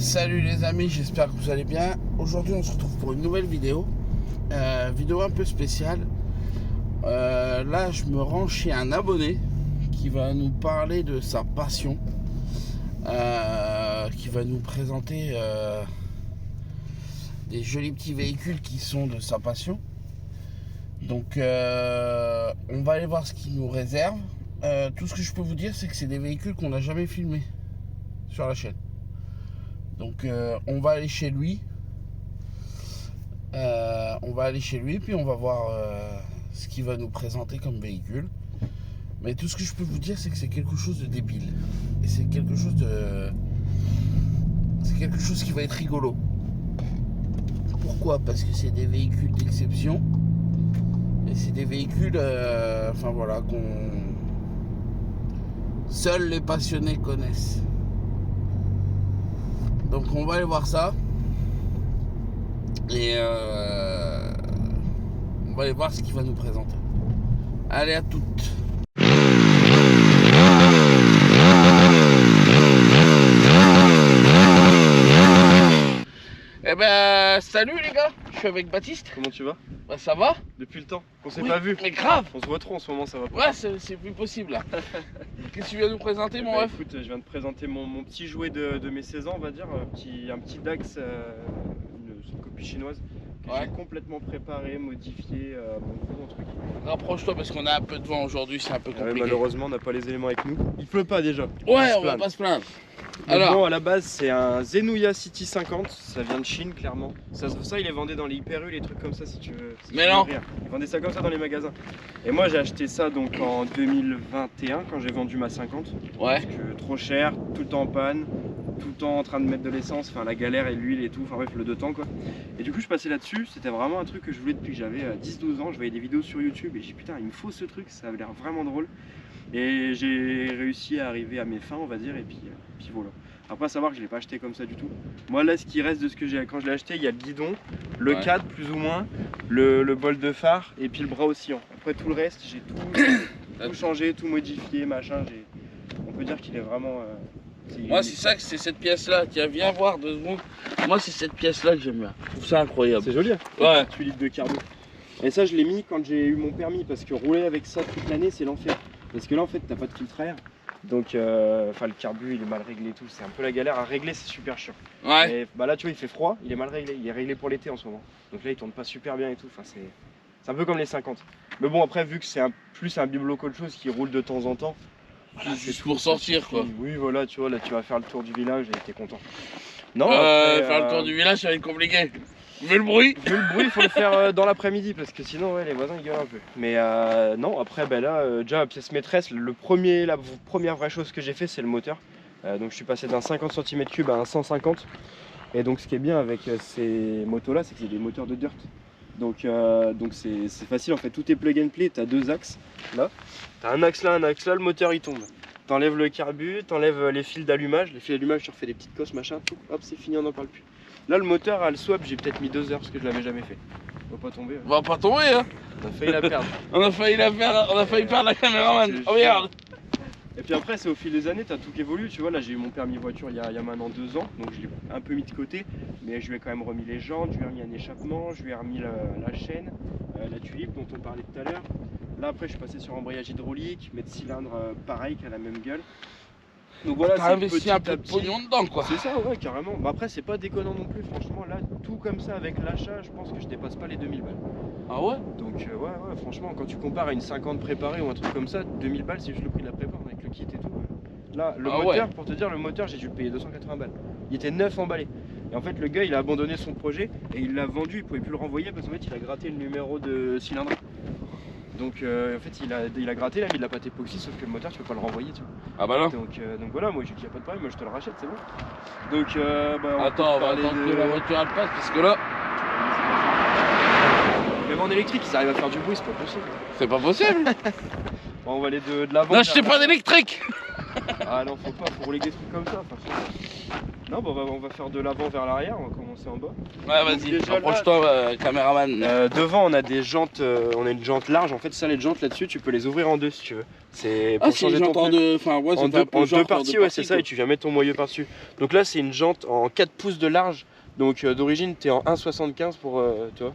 Salut les amis, j'espère que vous allez bien. Aujourd'hui on se retrouve pour une nouvelle vidéo. Vidéo un peu spéciale. Là je me rends chez un abonné qui va nous parler de sa passion. Qui va nous présenter des jolis petits véhicules qui sont de sa passion. Donc on va aller voir ce qu'il nous réserve. Tout ce que je peux vous dire, c'est que c'est des véhicules qu'on n'a jamais filmés sur la chaîne. Donc on va aller chez lui. Puis on va voir ce qu'il va nous présenter comme véhicule. Mais tout ce que je peux vous dire, c'est que c'est quelque chose de débile. Et c'est quelque chose qui va être rigolo. Pourquoi? Parce que c'est des véhicules d'exception. Et c'est des véhicules, qu'on seuls les passionnés connaissent. Donc on va aller voir ça. Et on va aller voir ce qu'il va nous présenter. Allez, à toutes. Eh ben, salut les gars, je suis avec Baptiste. Comment tu vas? Bah ça va? Depuis le temps qu'on s'est Oui, pas vu. mais grave. On se voit trop en ce moment, ça va pas. Ouais, c'est plus possible là. Qu'est-ce que tu viens nous présenter, mon ref? Écoute, je viens de présenter mon petit jouet de mes 16 ans, on va dire. Un petit Dax, une copie chinoise. Que j'ai complètement préparé, modifié, mon truc. Rapproche-toi parce qu'on a un peu de vent aujourd'hui, c'est un peu compliqué. Malheureusement, on n'a pas les éléments avec nous. Il pleut pas déjà. Ouais, on va pas se plaindre. Alors, bon, à la base, c'est un Zenuya City 50. Ça vient de Chine, clairement. Ça, il est vendu dans les Hyper U, les trucs comme ça, si tu veux. Mais non. Ils vendaient ça comme ça dans les magasins. Et moi, j'ai acheté ça donc en 2021 quand j'ai vendu ma 50. Ouais. Parce que trop cher, tout le temps en panne, tout le temps en train de mettre de l'essence, enfin la galère et l'huile et tout, enfin bref, le deux temps quoi. Et du coup, je passais là-dessus. C'était vraiment un truc que je voulais depuis que j'avais 10-12 ans. Je voyais des vidéos sur YouTube et j'ai dit putain, il me faut ce truc, ça avait l'air vraiment drôle. Et j'ai réussi à arriver à mes fins, on va dire, et puis voilà. Après, à savoir que je l'ai pas acheté comme ça du tout. Moi, là, ce qui reste de ce que j'ai quand je l'ai acheté, il y a le guidon, le cadre plus ou moins, le bol de phare et puis le bras oscillant. Après, tout le reste, j'ai tout changé, tout modifié, machin. On peut dire qu'il est vraiment. Moi, c'est cette pièce-là. Tiens, viens voir 2 secondes. Moi, c'est cette pièce-là que j'aime bien. Je trouve ça incroyable. C'est joli, hein? Ouais. 8 litres de carbo. Et ça, je l'ai mis quand j'ai eu mon permis parce que rouler avec ça toute l'année, c'est l'enfer. Parce que là, en fait, t'as pas de filtre à air. Donc, le carbu, il est mal réglé et tout. C'est un peu la galère à régler, c'est super chiant. Ouais. Et bah là, tu vois, il fait froid, il est mal réglé. Il est réglé pour l'été en ce moment. Donc là, il tourne pas super bien et tout. Enfin, c'est un peu comme les 50. Mais bon, après, vu que c'est plus un bibelot qu'autre chose qui roule de temps en temps. Juste pour sortir, quoi. Oui, voilà, tu vois, là, tu vas faire le tour du village et t'es content. Non, faire le tour du village, ça va être compliqué. Vu le bruit. Il faut le faire dans l'après-midi parce que sinon les voisins ils gueulent un peu. Mais non, après là, déjà pièce maîtresse, la première vraie chose que j'ai fait c'est le moteur. Donc je suis passé d'un 50 cm3 à un 150. Et donc ce qui est bien avec ces motos là, c'est que c'est des moteurs de dirt. Donc c'est facile en fait, tout est plug and play, tu as 2 axes là. Tu as un axe là, le moteur il tombe. T'enlèves le carbu, t'enlèves les fils d'allumage. Les fils d'allumage, tu refais des petites cosses, machin, tout, hop, c'est fini, on n'en parle plus. Là, le moteur à le swap, j'ai peut-être mis 2 heures parce que je l'avais jamais fait. On va pas tomber. On va pas tomber, hein. On a failli la perdre. on a failli perdre la caméraman. Oh, regarde. Et puis après, c'est au fil des années, t'as tout qui évolue. Tu vois, là, j'ai eu mon permis voiture il y a maintenant 2 ans, donc je l'ai un peu mis de côté. Mais je lui ai quand même remis les jantes, je lui ai remis un échappement, je lui ai remis la chaîne, la tulipe dont on parlait tout à l'heure. Là, après, je suis passé sur embrayage hydraulique, mettre cylindre pareil, qui a la même gueule. Donc voilà, t'as investi un peu de pognon dedans, quoi. C'est ça, ouais, carrément. Bah après, c'est pas déconnant non plus, franchement. Là, tout comme ça avec l'achat, je pense que je dépasse pas les 2000 balles. Ah ouais? Donc, ouais, franchement, quand tu compares à une 50 préparée ou un truc comme ça, 2000 balles, c'est juste le prix de la prépa avec le kit et tout. Là, le moteur, pour te dire, le moteur, j'ai dû le payer 280 balles. Il était neuf emballé. Et en fait, le gars, il a abandonné son projet et il l'a vendu, il pouvait plus le renvoyer parce qu'en fait, il a gratté le numéro de cylindre. Donc en fait il a gratté, il a mis de la pâte époxy, sauf que le moteur tu peux pas le renvoyer, tu vois. Ah bah non. Donc voilà, moi j'ai dit y a pas de problème, moi je te le rachète, c'est bon. Donc attends, on va attendre que la voiture elle passe parce que là. Même en électrique ils arrivent à faire du bruit, c'est pas possible. C'est pas possible. Bon, on va aller de l'avant. N'achetez pas d'électrique. Ah non, faut rouler des trucs comme ça, franchement. Non, bah, on va faire de l'avant vers l'arrière, on va commencer en bas. Ouais, vas-y, Déjà, approche-toi, caméraman. Devant, on a des jantes, on a une jante large. En fait, ça, les jantes là-dessus, tu peux les ouvrir en deux si tu veux. C'est pour changer ton pneu. En deux parties, ouais, c'est ça, et tu viens mettre ton moyeu par-dessus. Donc là, c'est une jante en 4 pouces de large. Donc d'origine, tu es en 1,75 pour, tu vois,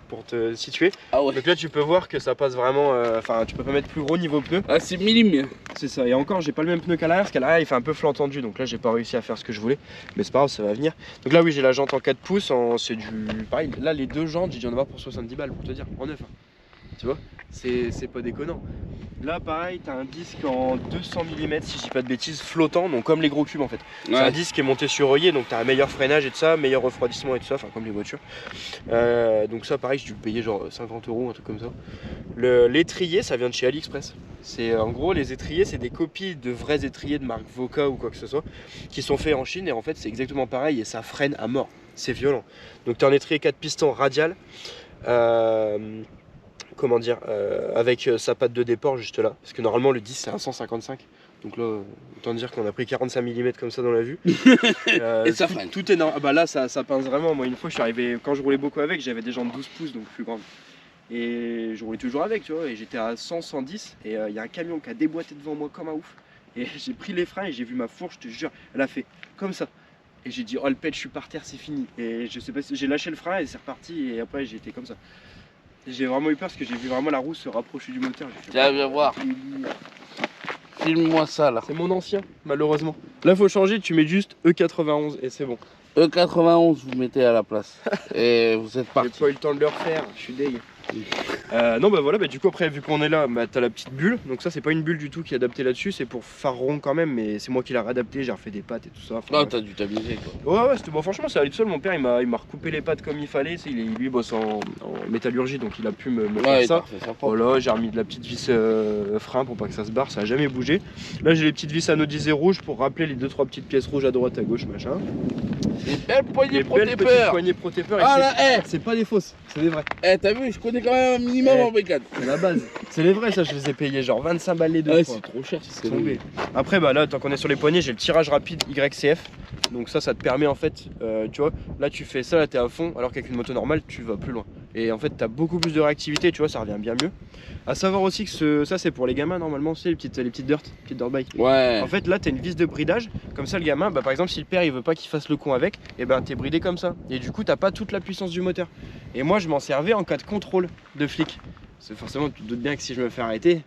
pour te situer. Ah ouais. Donc là, tu peux voir que ça passe vraiment. Enfin, tu peux pas mettre plus gros niveau pneu. Ah, c'est millimètre. C'est ça. Et encore, j'ai pas le même pneu qu'à l'arrière, parce qu'à l'arrière, il fait un peu flanc tendu. Donc là, j'ai pas réussi à faire ce que je voulais. Mais c'est pas grave, ça va venir. Donc là, oui, j'ai la jante en 4 pouces. C'est du. Pareil, là, les deux jantes, j'ai dû en avoir pour 70 balles, pour te dire, en neuf. Hein. Tu vois, c'est pas déconnant. Là, pareil, t'as un disque en 200 mm, si je dis pas de bêtises, flottant, donc comme les gros cubes en fait. Ouais. C'est un disque qui est monté sur œillet, donc t'as un meilleur freinage et tout ça, meilleur refroidissement et tout ça, enfin comme les voitures. Donc ça, pareil, j'ai dû payer genre 50 €, un truc comme ça. L'étrier, ça vient de chez AliExpress. C'est en gros, les étriers, c'est des copies de vrais étriers de marque Voca ou quoi que ce soit, qui sont faits en Chine, et en fait, c'est exactement pareil, et ça freine à mort. C'est violent. Donc t'as un étrier 4 pistons radial. Comment dire, avec sa patte de déport juste là, parce que normalement le 10 c'est un 155, donc là autant dire qu'on a pris 45 mm comme ça dans la vue. Et ça freine. Tout est normal. Bah là ça pince vraiment. Moi une fois je suis arrivé, quand je roulais beaucoup avec, j'avais des jantes 12 pouces donc plus grandes, et je roulais toujours avec, tu vois, et j'étais à 100, 110, et il y a un camion qui a déboîté devant moi comme un ouf, et j'ai pris les freins et j'ai vu ma fourche, je te jure, elle a fait comme ça. Et j'ai dit oh le pet, je suis par terre, c'est fini. Et je sais pas si j'ai lâché le frein et c'est reparti, et après j'ai été comme ça. J'ai vraiment eu peur parce que j'ai vu vraiment la roue se rapprocher du moteur. Tiens, viens voir. Filme-moi ça là. C'est mon ancien, malheureusement. Là, faut changer, tu mets juste E91 et c'est bon. E91, vous mettez à la place. Et vous êtes parti. J'ai pas eu le temps de le refaire, je suis deg. Non, bah voilà, bah du coup, après, vu qu'on est là, bah t'as la petite bulle. Donc, ça, c'est pas une bulle du tout qui est adaptée là-dessus, c'est pour phare rond quand même, mais c'est moi qui l'ai réadapté, j'ai refait des pattes et tout ça. Ah, t'as dû t'amuser quoi. Ouais, c'était bon, franchement, ça allait tout seul. Mon père, il m'a recoupé les pattes comme il fallait. Lui, bosse en métallurgie, donc il a pu me faire ça. Voilà, j'ai remis de la petite vis frein pour pas que ça se barre, ça a jamais bougé. Là, j'ai les petites vis anodisées rouges pour rappeler les 2-3 petites pièces rouges à droite, à gauche, machin. Des belles poignées protépeurs. Ah là, c'est pas des fausses, c'est des vrais. T'as vu, je connais quand même un minimum en bécane. C'est la base. C'est les vrais, ça, je les ai payés genre 25 balles les deux. Ouais, c'est trop cher, c'est tombé. Après, bah là, tant qu'on est sur les poignées, j'ai le tirage rapide YCF. Donc ça te permet en fait, tu vois, là tu fais ça, là t'es à fond, alors qu'avec une moto normale, tu vas plus loin. Et en fait, t'as beaucoup plus de réactivité, tu vois, ça revient bien mieux. À savoir aussi que ça, c'est pour les gamins, normalement, c'est les petites dirt bikes. Ouais. En fait, là, t'as une vis de bridage, comme ça, le gamin, bah par exemple, si le père il veut pas qu'il fasse le con avec, et ben t'es bridé comme ça. Et du coup, t'as pas toute la puissance du moteur. Et moi, je m'en servais en cas de contrôle de flic. C'est forcément, tu te doutes bien que si je me fais arrêter,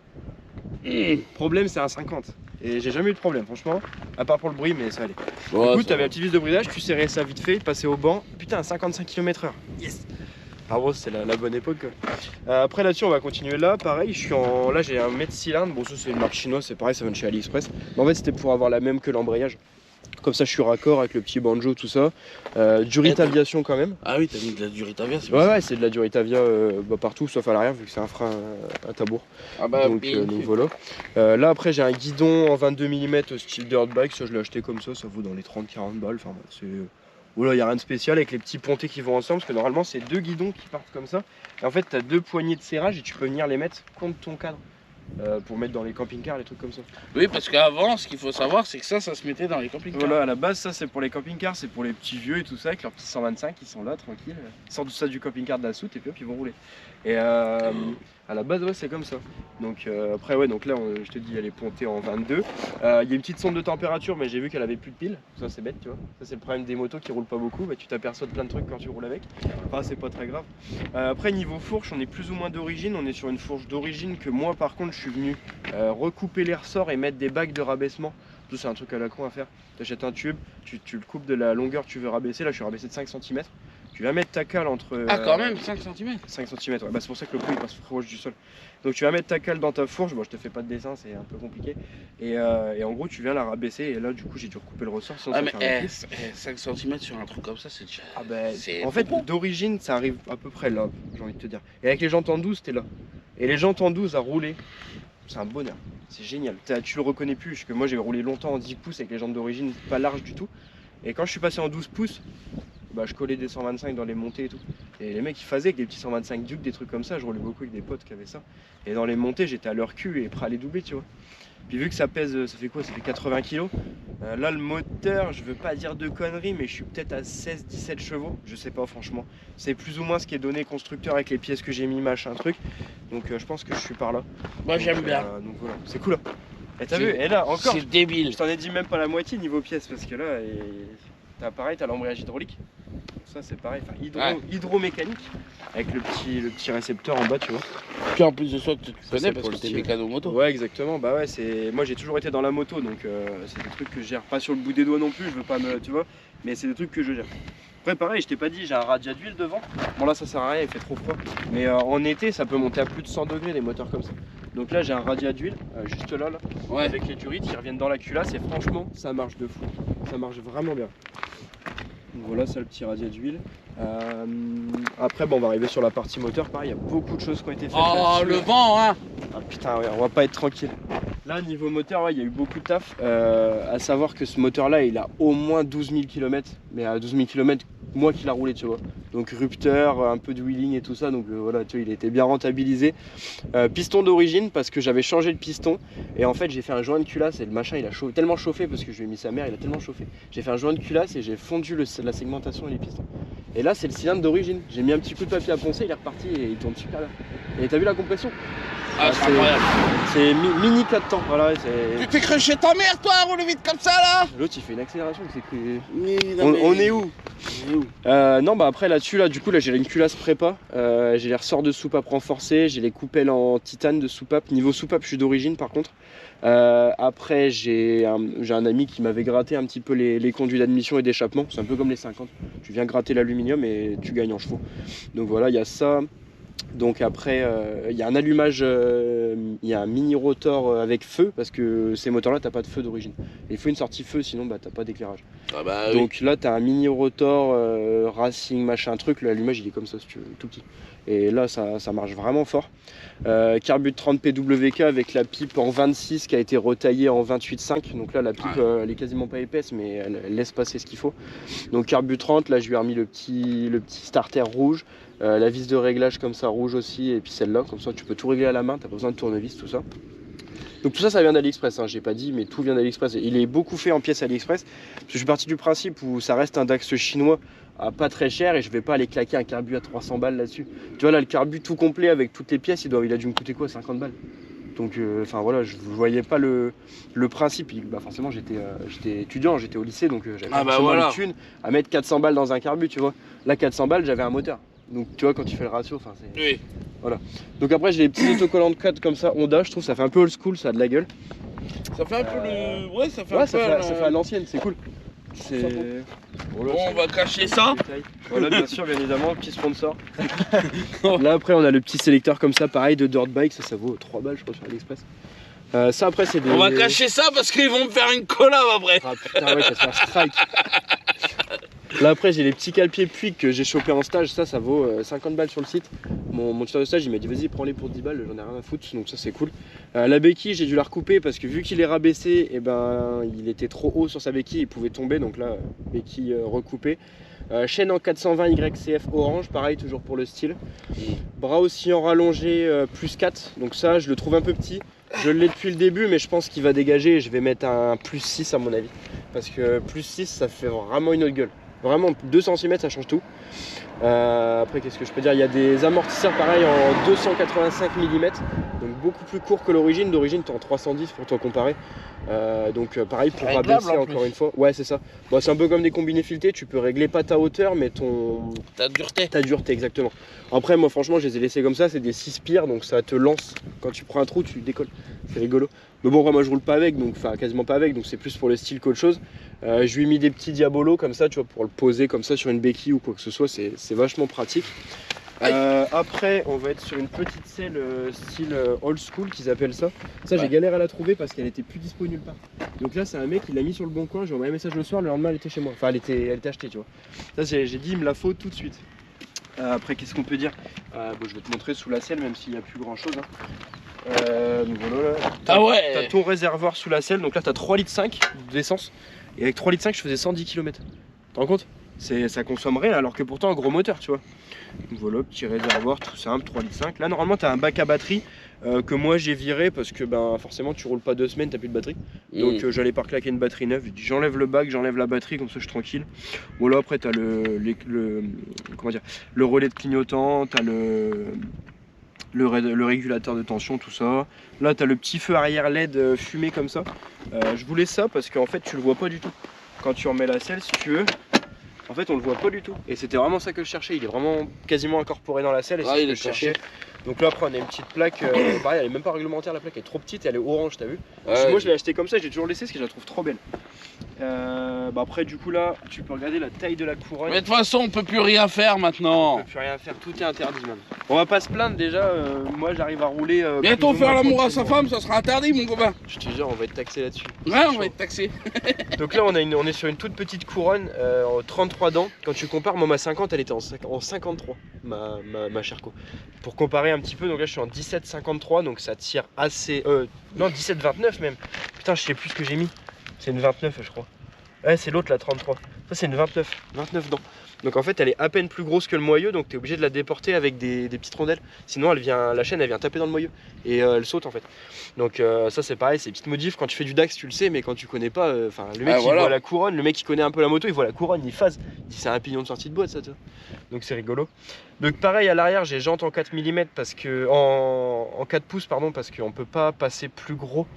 problème, c'est un 50. Et j'ai jamais eu de problème, franchement, à part pour le bruit, mais ça allait. Ouais, du coup, t'avais la petite vis de bridage, tu serrais ça vite fait, passer au banc, putain, à 55 km/h. Yes! Ah bon, c'est la bonne époque quoi. Après là-dessus, on va continuer là, pareil, là j'ai un mètre cylindre, bon ça c'est une marque chinoise, c'est pareil, ça vient de chez AliExpress. Mais en fait, c'était pour avoir la même que l'embrayage. Comme ça, je suis raccord avec le petit banjo, tout ça. Duritaviation quand même. Ah oui, t'as mis de la Duritavia, c'est ouais, c'est de la Duritavia partout, sauf à l'arrière, vu que c'est un frein à tabour. Ah bah, donc voilà. Là, après, j'ai un guidon en 22 mm style dirt bike, ça je l'ai acheté comme ça vaut dans les 30-40 balles. Enfin, c'est. Oula, il n'y a rien de spécial avec les petits pontés qui vont ensemble, parce que normalement, c'est deux guidons qui partent comme ça. Et en fait, tu as deux poignées de serrage et tu peux venir les mettre contre ton cadre. Pour mettre dans les camping-cars, les trucs comme ça. Oui, parce qu'avant, ce qu'il faut savoir, c'est que ça se mettait dans les camping-cars. Voilà, à la base, ça c'est pour les camping-cars, c'est pour les petits vieux et tout ça, avec leurs petits 125, ils sont là, tranquilles. Ils sortent ça du camping-car de la soute et puis hop, ils vont rouler. Et à la base, ouais, c'est comme ça. Donc après, ouais, donc là, je te dis, elle est pontée en 22. Il y a une petite sonde de température, mais j'ai vu qu'elle avait plus de piles. Ça, c'est bête, tu vois. Ça, c'est le problème des motos qui roulent pas beaucoup. Bah, tu t'aperçois de plein de trucs quand tu roules avec. Enfin, c'est pas très grave. Après, niveau fourche, on est plus ou moins d'origine. On est sur une fourche d'origine que moi, par contre, je suis venu recouper les ressorts et mettre des bagues de rabaissement. Tout, c'est un truc à la con à faire. Tu achètes un tube, tu le coupes de la longueur que tu veux rabaisser. Là, je suis rabaissé de 5 cm. Tu vas mettre ta cale entre... Ah quand même, 5 cm 5 cm, ouais. Bah, c'est pour ça que le pot il passe proche du sol. Donc tu vas mettre ta cale dans ta fourche, bon je te fais pas de dessin, c'est un peu compliqué. Et en gros tu viens la rabaisser et là du coup j'ai dû recouper le ressort. Ah mais 5 cm sur un truc comme ça c'est déjà... Ah bah, en fait d'origine ça arrive à peu près là, j'ai envie de te dire. Et avec les jantes en 12 t'es là. Et les jantes en 12 à rouler, c'est un bonheur, c'est génial. Tu le reconnais plus, parce que moi j'ai roulé longtemps en 10 pouces avec les jantes d'origine pas larges du tout. Et quand je suis passé en 12 pouces, bah, je collais des 125 dans les montées et tout. Et les mecs ils faisaient avec des petits 125 Duke, des trucs comme ça, je roulais beaucoup avec des potes qui avaient ça. Et dans les montées j'étais à leur cul et prêt à les doubler, tu vois. Puis vu que ça pèse, ça fait quoi? Ça fait 80 kg. Là le moteur, je veux pas dire de conneries, mais je suis peut-être à 16-17 chevaux, je sais pas franchement. C'est plus ou moins ce qui est donné constructeur avec les pièces que j'ai mis, machin truc. Donc je pense que je suis par là. Moi j'aime bien. Donc voilà, c'est cool. Et t'as vu, et là encore, c'est débile. je t'en ai dit même pas la moitié niveau pièces parce que là, t'as pareil, t'as l'embrayage hydraulique. Ça c'est pareil, enfin hydromécanique avec le petit récepteur en bas, tu vois. Puis en plus de ça, tu Ça, connais c'est parce pour que le t'es style. mécano moto. Ouais, exactement. Bah ouais, moi j'ai toujours été dans la moto, donc c'est des trucs que je gère pas sur le bout des doigts non plus. Je veux pas tu vois, mais c'est des trucs que je gère. Après pareil, je t'ai pas dit, j'ai un radiat d'huile devant. Bon là ça sert à rien, il fait trop froid. Mais en été, ça peut monter à plus de 100 degrés des moteurs comme ça. Donc là j'ai un radiat d'huile, juste là, Ouais. avec les durites qui reviennent dans la culasse et franchement ça marche de fou. Ça marche vraiment bien. Donc voilà, ça le petit radiat d'huile. Après bon, on va arriver sur la partie moteur, pareil, il y a beaucoup de choses qui ont été faites. Oh là-dessus. le vent hein. Ah putain, ouais, on va pas être tranquille. Là niveau moteur, ouais, il y a eu beaucoup de taf. À savoir que ce moteur là il a au moins 12 000 km. Mais à 12 000 km, moi qui l'a roulé, tu vois. Donc rupteur, un peu de wheeling et tout ça. Donc voilà, tu vois, il était bien rentabilisé. Piston d'origine parce que j'avais changé le piston. Et en fait j'ai fait un joint de culasse et le machin il a tellement chauffé parce que je lui ai mis sa mère, il a tellement chauffé. J'ai fait un joint de culasse et j'ai fondu la segmentation et les pistons. Et là c'est le cylindre d'origine. J'ai mis un petit coup de papier à poncer, il est reparti et il tourne super bien. Et t'as vu la compression? Ah c'est incroyable. C'est mini 4 temps, voilà. Tu t'es cru chez ta mère toi à rouler vite comme ça là? L'autre il fait une accélération, c'est que... Mais, On est où? On est où? Non bah après là-dessus, là, du coup là j'ai une culasse prépa, j'ai les ressorts de soupape renforcés, j'ai les coupelles en titane de soupape. Niveau soupape je suis d'origine par contre. Après j'ai un ami qui m'avait gratté un petit peu les conduits d'admission et d'échappement. C'est un peu comme les 50, tu viens gratter l'aluminium et tu gagnes en chevaux. Donc voilà, il y a ça. Donc après il y a un allumage, il y a un mini rotor avec feu parce que ces moteurs là t'as pas de feu d'origine. Il faut une sortie feu sinon bah t'as pas d'éclairage. Ah bah, Donc là t'as un mini rotor racing machin truc, l'allumage il est comme ça si tu veux, tout petit. Et là ça marche vraiment fort. Carbu de 30 PWK avec la pipe en 26 qui a été retaillée en 28,5. Donc là la pipe elle est quasiment pas épaisse mais elle laisse passer ce qu'il faut. Donc carbu 30, là je lui ai remis le petit starter rouge. La vis de réglage comme ça rouge aussi et puis celle-là comme ça tu peux tout régler à la main, t'as pas besoin de tournevis, tout ça. Donc tout ça vient d'AliExpress, hein, j'ai pas dit mais tout vient d'AliExpress. Il est beaucoup fait en pièces AliExpress parce que je suis parti du principe où ça reste un Dax chinois à pas très cher et je vais pas aller claquer un carbu à 300 balles là-dessus. Tu vois là le carbu tout complet avec toutes les pièces il a dû me coûter quoi, 50 balles. Donc enfin voilà, je voyais pas le principe. Bah forcément j'étais étudiant, j'étais au lycée donc j'avais pas voilà. les thunes à mettre 400 balles dans un carbu, tu vois. Là 400 balles j'avais un moteur. Donc tu vois quand tu fais le ratio, enfin c'est... Oui. Voilà. Donc après j'ai les petits autocollants de 4 comme ça, Honda, je trouve ça fait un peu old school, ça a de la gueule. Ça fait un peu le... Ouais ça fait un Ouais, peu... ça fait à l'ancienne, c'est cool. C'est... Bon on va cacher ça. Voilà bien sûr, bien évidemment, petit sponsor. Là après on a le petit sélecteur comme ça, pareil de dirt bike, ça vaut 3 balles je crois sur AliExpress. Ça après c'est des... On va cacher ça parce qu'ils vont me faire une collab après. Ah putain ouais, ça se fait un strike. Là après j'ai les petits cale-pieds Puig que j'ai chopé en stage, ça vaut 50 balles sur le site. Mon tuteur de stage il m'a dit vas-y prends-les pour 10 balles, j'en ai rien à foutre, donc ça c'est cool. La béquille j'ai dû la recouper parce que vu qu'il est rabaissé, et ben il était trop haut sur sa béquille, il pouvait tomber, donc là béquille recoupée. Chaîne en 420 YCF orange, pareil toujours pour le style. Bras oscillant rallongé plus 4, donc ça je le trouve un peu petit. Je l'ai depuis le début mais je pense qu'il va dégager et je vais mettre un plus 6 à mon avis. Parce que plus 6 ça fait vraiment une autre gueule. Vraiment 2 cm ça change tout. Après qu'est-ce que je peux dire, il y a des amortisseurs pareil en 285 mm, donc beaucoup plus court que l'origine. D'origine tu es en 310 pour te comparer. Donc pareil pour rabaisser encore une fois. Ouais c'est ça. Bon, c'est un peu comme des combinés filetés, tu peux régler pas ta hauteur mais Ta dureté. Ta dureté exactement. Après moi franchement je les ai laissés comme ça, c'est des 6 spires donc ça te lance. Quand tu prends un trou tu décolles. C'est rigolo. Mais bon moi je roule pas avec, donc enfin quasiment pas avec, donc c'est plus pour le style qu'autre chose. Je lui ai mis des petits diabolos comme ça, tu vois, pour le poser comme ça sur une béquille ou quoi que ce soit, c'est vachement pratique. Après on va être sur une petite selle style old school qu'ils appellent ça. Ça j'ai galéré à la trouver parce qu'elle était plus dispo nulle part. Donc là c'est un mec il l'a mis sur le bon coin, j'ai envoyé un message le soir, le lendemain elle était chez moi. Enfin elle était achetée tu vois. Ça j'ai dit il me la faut tout de suite. Après qu'est-ce qu'on peut dire, bon, je vais te montrer sous la selle même s'il n'y a plus grand chose. Donc voilà, t'as ton réservoir sous la selle, donc là t'as 3,5 litres d'essence. Et avec 3,5 litres je faisais 110 km. Tu te rends compte? Ça consomme rien, alors que pourtant un gros moteur, tu vois. Donc voilà, petit réservoir tout simple, 3,5 litres. Là normalement tu as un bac à batterie que moi j'ai viré parce que ben forcément tu roules pas 2 semaines, t'as plus de batterie. Donc j'allais pas claquer une batterie neuve. J'enlève le bac, j'enlève la batterie, comme ça je suis tranquille. Voilà, après tu as comment dire, le relais de clignotant, tu as le régulateur de tension, tout ça. Là tu as le petit feu arrière LED fumé comme ça. Je voulais ça parce qu'en fait tu le vois pas du tout. Quand tu remets la selle, si tu veux, en fait on le voit pas du tout. Et c'était vraiment ça que je cherchais. Il est vraiment quasiment incorporé dans la selle et c'est ce que je cherchais. Donc là après on a une petite plaque, pareil elle est même pas réglementaire, la plaque elle est trop petite et elle est orange, t'as vu. Moi je l'ai acheté comme ça, j'ai toujours laissé parce que je la trouve trop belle. Après du coup là tu peux regarder la taille de la couronne. Mais de toute façon on peut plus rien faire maintenant. On peut plus rien faire, tout est interdit même. On va pas se plaindre déjà, moi j'arrive à rouler. Bientôt faire l'amour à sa femme, ça sera interdit mon copain. Je te jure on va être taxé là-dessus. Ouais on va être taxé. Donc là on est sur une toute petite couronne en 33 dents. Quand tu compares, moi ma 50 elle était en 53, ma Sherco. Pour comparer un petit peu, donc là je suis en 17,53 donc ça tire assez... non 17,29 même. Putain je sais plus ce que j'ai mis. C'est une 29 je crois. Ouais c'est l'autre la 33. Ça c'est une 29 dents. Donc en fait elle est à peine plus grosse que le moyeu, donc tu es obligé de la déporter avec des petites rondelles. Sinon la chaîne elle vient taper dans le moyeu et elle saute en fait. Donc ça c'est pareil, c'est petites modifs. Quand tu fais du DAX tu le sais, mais quand tu connais pas, le mec qui voit la couronne, le mec qui connaît un peu la moto, il voit la couronne, il phase. Il dit c'est un pignon de sortie de boîte ça, tu vois. Donc c'est rigolo. Donc pareil à l'arrière j'ai jantes en 4 mm parce que en 4 pouces pardon, parce qu'on peut pas passer plus gros.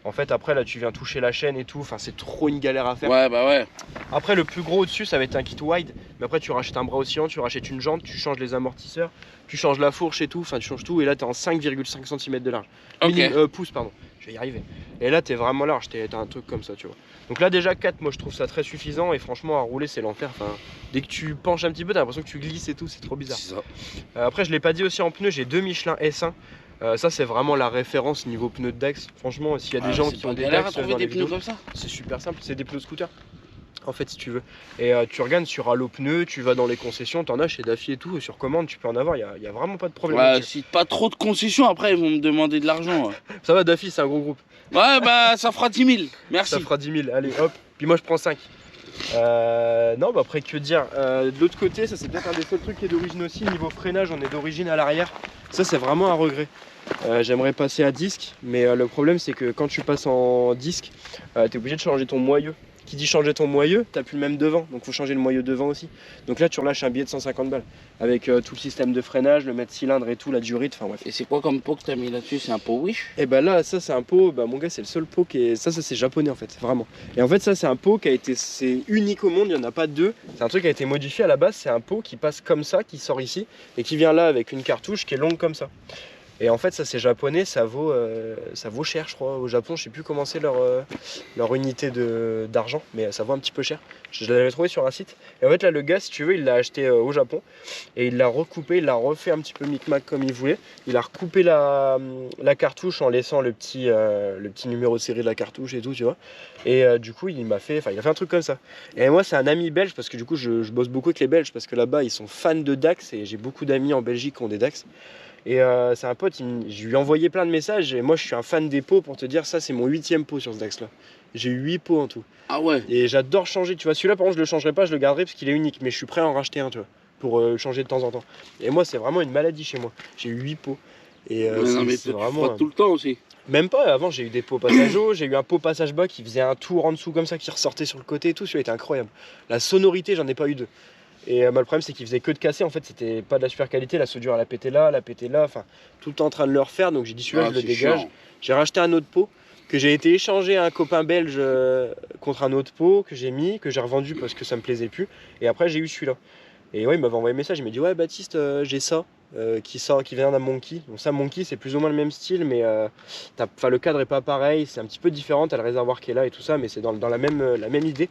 En fait après là tu viens toucher la chaîne et tout, enfin c'est trop une galère à faire. Ouais bah ouais. Après le plus gros au-dessus ça va être un kit wide, mais après tu rachètes un bras oscillant, tu rachètes une jante, tu changes les amortisseurs, tu changes la fourche et tout, enfin tu changes tout et là t'es en 5,5 cm de large. Pouces pardon, je vais y arriver. Et là t'es vraiment large, t'as un truc comme ça tu vois. Donc là déjà 4 moi je trouve ça très suffisant et franchement à rouler c'est l'enfer. Enfin, dès que tu penches un petit peu t'as l'impression que tu glisses et tout, c'est trop bizarre. Après je l'ai pas dit aussi en pneus, j'ai 2 Michelin S1. Ça c'est vraiment la référence niveau pneus de Dax. Franchement s'il y a des gens qui ont des Dax dans les vidéos, c'est super simple, c'est des pneus scooter. En fait si tu veux. Et tu regardes sur Allo Pneus, tu vas dans les concessions, t'en as chez Daffy et tout, et sur commande tu peux en avoir, il y a vraiment pas de problème. Ouais, si pas trop de concessions après ils vont me demander de l'argent. Ça va Daffy c'est un gros groupe. Ouais bah ça fera 10 000, merci. Ça fera 10 000, allez hop, puis moi je prends 5. Non bah après que dire, de l'autre côté ça c'est peut-être un des seuls trucs qui est d'origine aussi, niveau freinage on est d'origine à l'arrière. Ça c'est vraiment un regret. J'aimerais passer à disque, mais le problème c'est que quand tu passes en disque, t'es obligé de changer ton moyeu. Qui dit changer ton moyeu, t'as plus le même devant, donc faut changer le moyeu devant aussi. Donc là tu relâches un billet de 150 balles avec tout le système de freinage, le mètre cylindre et tout, la durite, enfin bref. Et c'est quoi comme pot que t'as mis là-dessus? C'est un pot Wish? Et bah là ça c'est un pot, bah mon gars c'est le seul pot qui est, ça c'est japonais en fait, vraiment. Et en fait ça c'est un pot qui a été, c'est unique au monde, il n'y en a pas deux. C'est un truc qui a été modifié à la base, c'est un pot qui passe comme ça, qui sort ici et qui vient là avec une cartouche qui est longue comme ça. Et en fait ça c'est japonais, ça vaut cher je crois au Japon, je sais plus comment c'est leur unité d'argent, mais ça vaut un petit peu cher. Je l'avais trouvé sur un site. Et en fait là le gars si tu veux il l'a acheté au Japon et il l'a recoupé, il l'a refait un petit peu micmac comme il voulait. Il a recoupé la cartouche en laissant le petit numéro de série de la cartouche et tout tu vois. Et du coup il a fait un truc comme ça. Et moi c'est un ami belge parce que du coup je bosse beaucoup avec les Belges parce que là-bas ils sont fans de Dax et j'ai beaucoup d'amis en Belgique qui ont des Dax. Et c'est un pote, je lui ai envoyé plein de messages et moi je suis un fan des pots pour te dire ça c'est mon 8e pot sur ce Dax là. J'ai eu 8 pots en tout. Ah ouais. Et j'adore changer, tu vois celui-là par contre je le changerai pas, je le garderai parce qu'il est unique mais je suis prêt à en racheter un tu vois pour le changer de temps en temps. Et moi c'est vraiment une maladie chez moi, j'ai eu 8 pots. Et c'est vraiment tout le temps aussi. Même pas, avant j'ai eu des pots passage haut, j'ai eu un pot passage bas qui faisait un tour en dessous comme ça qui ressortait sur le côté et tout, celui-là était incroyable. La sonorité j'en ai pas eu deux. Et le problème c'est qu'il faisait que de casser, en fait c'était pas de la super qualité, la soudure elle a pété là, enfin tout le temps en train de le refaire, donc j'ai dit celui-là je le dégage. J'ai racheté un autre pot que j'ai été échangé à un copain belge contre un autre pot que j'ai mis, que j'ai revendu parce que ça me plaisait plus, et après j'ai eu celui-là. Et ouais il m'avait envoyé un message, il m'a dit ouais Baptiste j'ai ça. Qui vient d'un Monkey. Donc ça Monkey c'est plus ou moins le même style mais le cadre est pas pareil, c'est un petit peu différent, t'as le réservoir qui est là et tout ça mais c'est dans la même idée.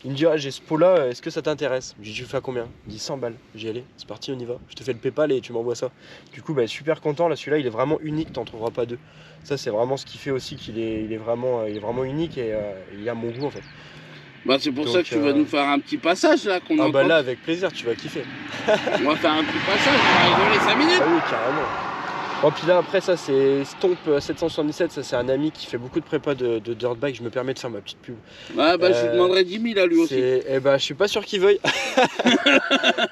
Il me dit ah, j'ai ce pot là, est-ce que ça t'intéresse? Je lui dis tu fais à combien? Il me dit 100 balles, j'y allais, c'est parti on y va, je te fais le Paypal et tu m'envoies ça. Du coup super content, là celui-là il est vraiment unique, t'en trouveras pas deux. Ça c'est vraiment ce qui fait aussi qu'il est vraiment unique et il a mon goût en fait. Bah c'est pour ça que tu vas nous faire un petit passage là qu'on Ah bah là avec plaisir, tu vas kiffer. On va faire un petit passage, on va rigoler 5 minutes. Ah oui carrément. Bon, puis là après ça c'est Stomp 777, ça c'est un ami qui fait beaucoup de prépa de dirt bike, je me permets de faire ma petite pub. Ouais bah je lui demanderai 10 000 à lui aussi. Eh bah je suis pas sûr qu'il veuille.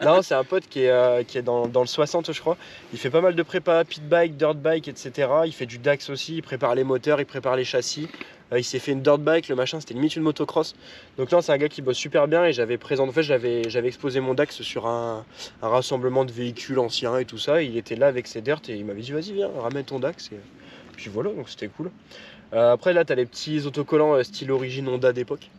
Non, c'est un pote qui est dans le 60 je crois. Il fait pas mal de prépa, pit bike, dirt bike, etc. Il fait du DAX aussi, il prépare les moteurs, il prépare les châssis. Il s'est fait une dirt bike, le machin c'était limite une motocross. Donc non, c'est un gars qui bosse super bien et j'avais présenté, en fait j'avais exposé mon DAX sur un rassemblement de véhicules anciens et tout ça. Il était là avec ses dirt et il m'avait dit vas-y viens, ramène ton DAX. Et puis voilà, donc c'était cool. Après là t'as les petits autocollants style origine Honda d'époque.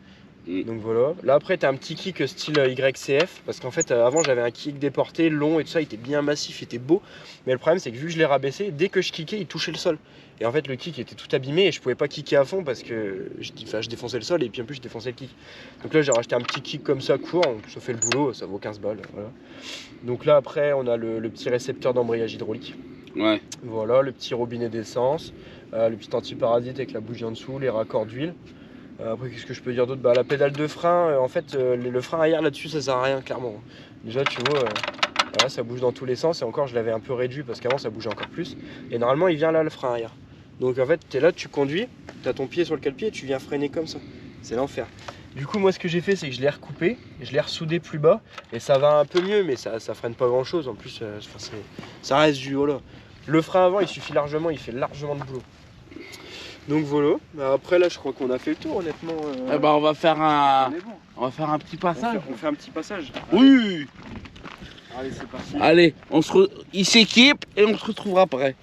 Donc voilà. Là après t'as un petit kick style YCF parce qu'en fait avant j'avais un kick déporté long et tout ça, il était bien massif, il était beau. Mais le problème c'est que vu que je l'ai rabaissé, dès que je kickais il touchait le sol. Et en fait le kick était tout abîmé et je pouvais pas kicker à fond parce que je défonçais le sol et puis en plus je défonçais le kick. Donc là j'ai racheté un petit kick comme ça court, ça fait le boulot, ça vaut 15 balles. Voilà. Donc là après on a le petit récepteur d'embrayage hydraulique. Ouais. Voilà, le petit robinet d'essence, le petit antiparasite avec la bougie en dessous, les raccords d'huile. Après qu'est-ce que je peux dire d'autre? Bah la pédale de frein, en fait le frein arrière là-dessus ça sert à rien clairement. Déjà tu vois, voilà, ça bouge dans tous les sens et encore je l'avais un peu réduit parce qu'avant ça bougeait encore plus. Et normalement il vient là le frein arrière. Donc en fait tu es là, tu conduis, tu as ton pied sur le cale-pied et tu viens freiner comme ça. C'est l'enfer. Du coup moi ce que j'ai fait c'est que je l'ai recoupé, je l'ai ressoudé plus bas et ça va un peu mieux mais ça freine pas grand chose en plus, ça reste du voilà. Le frein avant il suffit largement, il fait largement de boulot. Donc voilà, après là je crois qu'on a fait le tour honnêtement. Eh ben on va faire un petit on passage. fait un petit passage. Oui. Allez c'est parti. Allez, il s'équipe et on se retrouvera après.